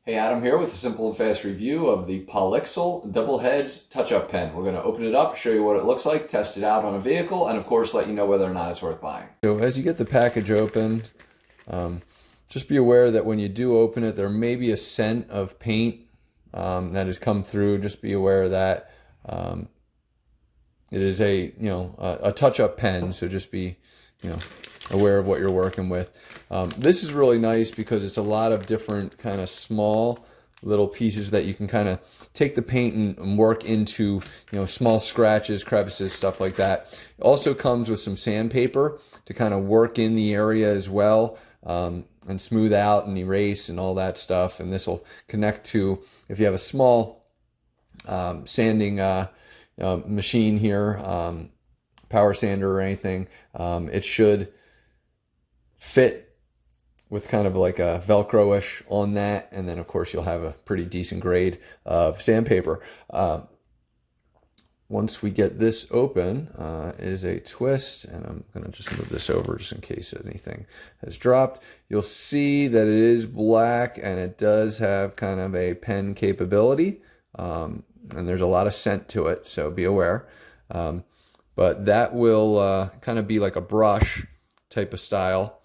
Hey, Adam here with a simple and fast review of the POLIXEL Double Heads Touch-Up Pen. We're going to open it up, show you what it looks like, test it out on a vehicle, and of course let you know whether or not it's worth buying. So as you get the package open, just be aware that when you do open it, there may be a scent of paint that has come through. Just be aware of that. It is a touch-up pen, so just be aware of what you're working with. This is really nice because it's a lot of different kind of small little pieces that you can kind of take the paint and work into, small scratches, crevices, stuff like that. It also comes with some sandpaper to kind of work in the area as well, and smooth out and erase and all that stuff. And this will connect to, if you have a small sanding machine here, power sander or anything, it should fit with kind of like a Velcro-ish on that, and then of course you'll have a pretty decent grade of sandpaper. Once we get this open, is a twist, and I'm going to just move this over just in case anything has dropped. You'll see that it is black and it does have kind of a pen capability, and there's a lot of scent to it, so be aware. But that will kind of be like a brush type of style.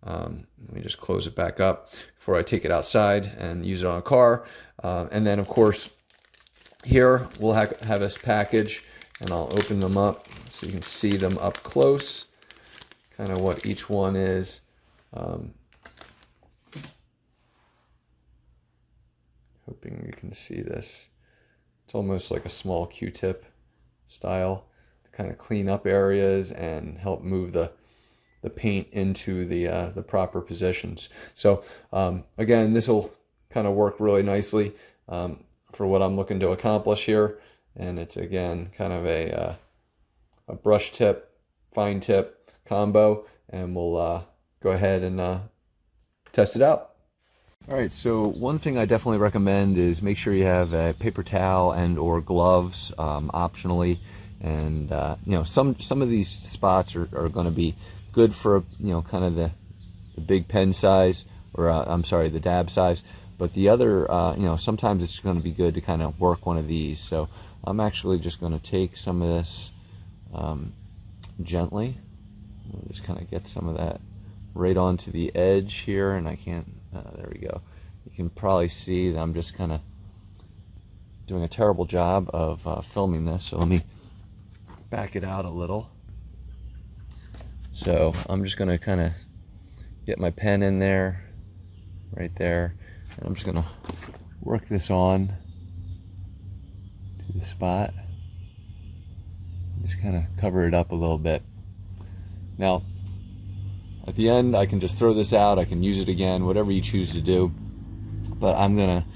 Let me just close it back up before I take it outside and use it on a car. And then of course here we'll have this package, and I'll open them up so you can see them up close, kind of what each one is. Hoping you can see this. It's almost like a small Q-tip style to kind of clean up areas and help move the paint into the proper positions. So again, this will kind of work really nicely for what I'm looking to accomplish here. And it's again kind of a brush tip, fine tip combo, and we'll go ahead and test it out. All right, so one thing I definitely recommend is make sure you have a paper towel and or gloves optionally. And some of these spots are going to be good for kind of the big pen size, or I'm sorry, the dab size. But the other, sometimes it's going to be good to kind of work one of these. So I'm actually just going to take some of this gently. I'll just kind of get some of that right onto the edge here, and I can't. There we go. You can probably see that I'm just kind of doing a terrible job of filming this. So let me back it out a little. So I'm just going to kind of get my pen in there, right there, and I'm just going to work this on to the spot. Just kind of cover it up a little bit. Now, at the end, I can just throw this out, I can use it again, whatever you choose to do. But I'm going to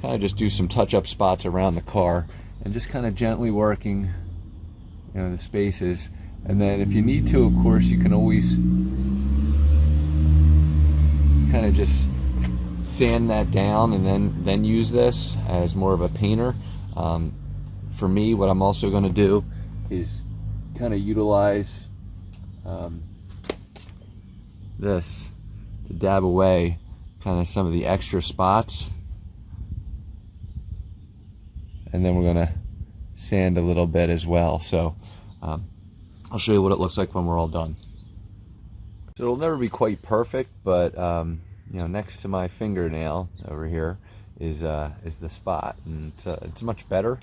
kind of just do some touch-up spots around the car and just kind of gently working, the spaces. And then if you need to, of course, you can always kind of just sand that down and then use this as more of a painter. For me, what I'm also going to do is kind of utilize this to dab away kind of some of the extra spots. And then we're going to sand a little bit as well. So I'll show you what it looks like when we're all done. So it'll never be quite perfect, but next to my fingernail over here is the spot, and it's much better,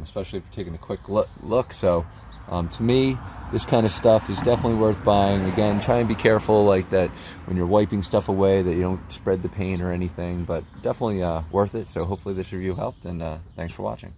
especially if you're taking a quick look. So to me, this kind of stuff is definitely worth buying. Again, try and be careful like that when you're wiping stuff away, that you don't spread the paint or anything, but definitely worth it. So hopefully this review helped, and thanks for watching.